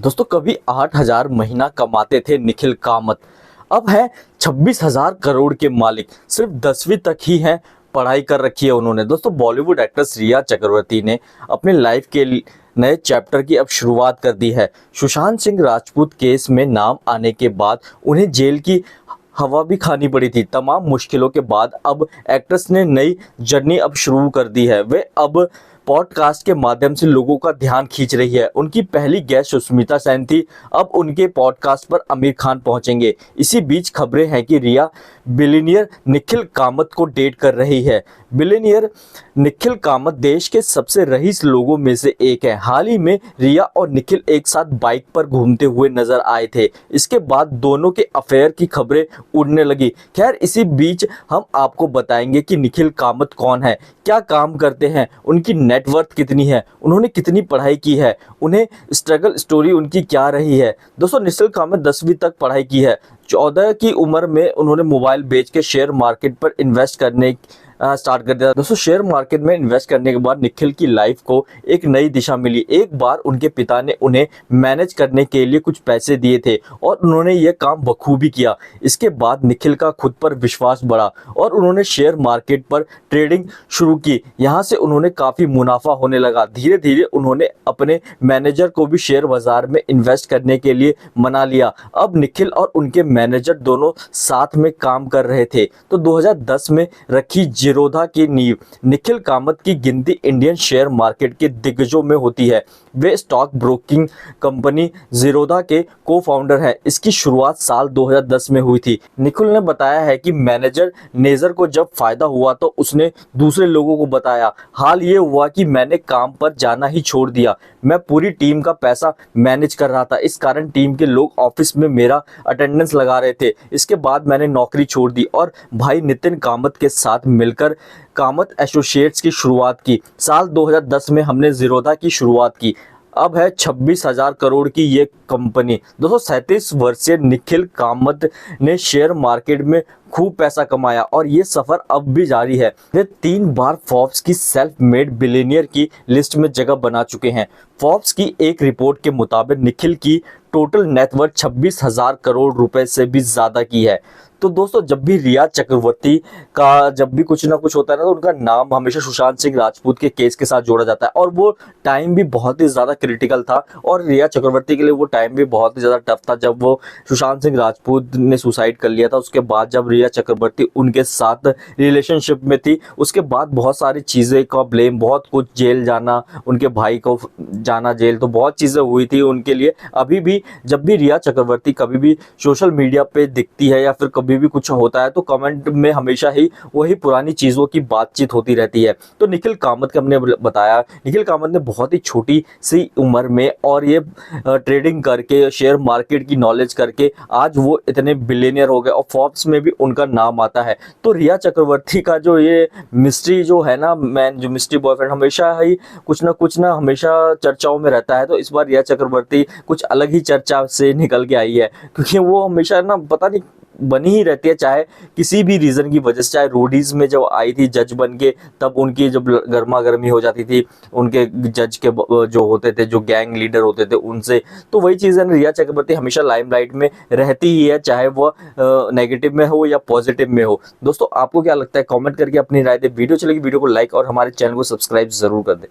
दोस्तों कभी 8,000 महीना कमाते थे निखिल कामत, अब है 26,000 करोड़ के मालिक। सिर्फ 10वीं तक ही है पढ़ाई कर रखी है उन्होंने। दोस्तों बॉलीवुड एक्ट्रेस रिया चक्रवर्ती ने अपने लाइफ के नए चैप्टर की अब शुरुआत कर दी है। सुशांत सिंह राजपूत केस में नाम आने के बाद उन्हें जेल की हवा भी खानी पड़ी थी। तमाम मुश्किलों के बाद अब एक्ट्रेस ने नई जर्नी अब शुरू कर दी है। वे अब पॉडकास्ट के माध्यम से लोगों का ध्यान खींच रही है। उनकी पहली गेस्ट सुष्मिता सेन थी, अब उनके पॉडकास्ट पर आमिर खान पहुंचेंगे। इसी बीच खबरें हैं कि रिया बिलियनियर निखिल कामत को डेट कर रही है। बिलियनियर निखिल कामत देश के सबसे रईस लोगों में से एक है। हाल ही में रिया और निखिल एक साथ बाइक पर घूमते हुए नजर आए थे। इसके बाद दोनों के अफेयर की खबरें उड़ने लगी। खैर इसी बीच हम आपको बताएंगे कि निखिल कामत कौन है, क्या काम करते हैं, उनकी नेटवर्थ कितनी है, उन्होंने कितनी पढ़ाई की है, उन्हें स्ट्रगल स्टोरी उनकी क्या रही है। दोस्तों निखिल कामत 10वीं तक पढ़ाई की है। 14 की उम्र में उन्होंने मोबाइल बेच के शेयर मार्केट पर इन्वेस्ट करने स्टार्ट कर दिया। दोस्तों शेयर मार्केट में इन्वेस्ट करने के बाद निखिल की लाइफ को एक नई दिशा मिली। एक बार उनके पिता ने उन्हें मैनेज करने के लिए कुछ पैसे दिए थे और उन्होंने ये काम बखूबी किया। इसके बाद निखिल का खुद पर विश्वास बढ़ा और उन्होंने शेयर मार्केट पर ट्रेडिंग शुरू की। यहाँ से उन्होंने काफ़ी मुनाफा होने लगा। धीरे धीरे उन्होंने अपने मैनेजर को भी शेयर बाजार में इन्वेस्ट करने के लिए मना लिया। अब निखिल और उनके मैनेजर दोनों साथ में काम कर रहे थे। तो 2010 में रखी जीरोधा की नींव। निखिल कामत की गिनती इंडियन शेयर मार्केट के दिग्गजों में होती है। वे स्टॉक ब्रोकिंग कंपनी जीरोधा के को फाउंडर हैं। इसकी शुरुआत साल 2010 में हुई थी। निखिल ने बताया है कि मैनेजर नेजर को जब फायदा हुआ तो उसने दूसरे लोगों को बताया। हाल ये हुआ कि मैंने काम पर जाना ही छोड़ दिया। मैं पूरी टीम का पैसा मैनेज कर रहा था, इस कारण टीम के लोग ऑफिस में मेरा अटेंडेंस लगा रहे थे। इसके बाद मैंने नौकरी छोड़ दी और भाई नितिन कामत के साथ मिलकर कामत एसोसिएट्स की शुरुआत की। साल 2010 में हमने जीरोधा की शुरुआत की। अब है 26,000 करोड़ की ये कंपनी। 237 वर्षीय निखिल कामत ने शेयर मार्केट में खूब पैसा कमाया और ये सफर अब भी जारी है। वे 3 बार फोर्ब्स की सेल्फ मेड बिलियनियर की लिस्ट में जगह बना चुके हैं। फोर्ब्स की एक रिपोर्ट के मुताबिक निखिल की टोटल नेटवर्थ 26,000 करोड़ रुपए से भी ज्यादा की है। तो दोस्तों जब भी रिया चक्रवर्ती का जब भी कुछ ना कुछ होता है ना, तो उनका नाम हमेशा सुशांत सिंह राजपूत के केस के साथ जोड़ा जाता है और वो टाइम भी बहुत ही ज़्यादा क्रिटिकल था और रिया चक्रवर्ती के लिए वो टाइम भी बहुत ही ज़्यादा टफ था जब वो सुशांत सिंह राजपूत ने सुसाइड कर लिया था। उसके बाद जब रिया चक्रवर्ती उनके साथ रिलेशनशिप में थी, उसके बाद बहुत सारी चीज़ें का ब्लेम, बहुत कुछ, जेल जाना, उनके भाई को जाना जेल, तो बहुत चीज़ें हुई थी उनके लिए। अभी भी जब भी रिया चक्रवर्ती कभी भी सोशल मीडिया पे दिखती है या फिर कभी भी कुछ होता है तो कमेंट में हमेशा ही वही पुरानी चीज़ों की बातचीत होती रहती है। तो निखिल कामत का हमने बताया, निखिल कामत ने बहुत ही छोटी सी उम्र में और ये ट्रेडिंग करके, शेयर मार्केट की नॉलेज करके आज वो इतने बिलियनियर हो गए और फोर्ब्स में भी उनका नाम आता है। तो रिया चक्रवर्ती का जो ये मिस्ट्री जो है ना, मैन जो मिस्ट्री बॉयफ्रेंड हमेशा ही कुछ ना हमेशा चर्चाओं में रहता है। तो इस बार रिया चक्रवर्ती कुछ अलग ही चर्चा से निकल के आई है, क्योंकि वो हमेशा ना पता नहीं बनी ही रहती है, चाहे किसी भी रीज़न की वजह से। चाहे रोडीज में जब आई थी जज बन के, तब उनकी जब गर्मा गर्मी हो जाती थी उनके जज के जो होते थे, जो गैंग लीडर होते थे उनसे, तो वही चीज़ है। रिया चक्रवर्ती हमेशा लाइमलाइट में रहती ही है, चाहे वो नेगेटिव में हो या पॉजिटिव में हो। दोस्तों आपको क्या लगता है, कॉमेंट करके अपनी राय दे। वीडियो चलेगी वीडियो को लाइक और हमारे चैनल को सब्सक्राइब जरूर कर दे।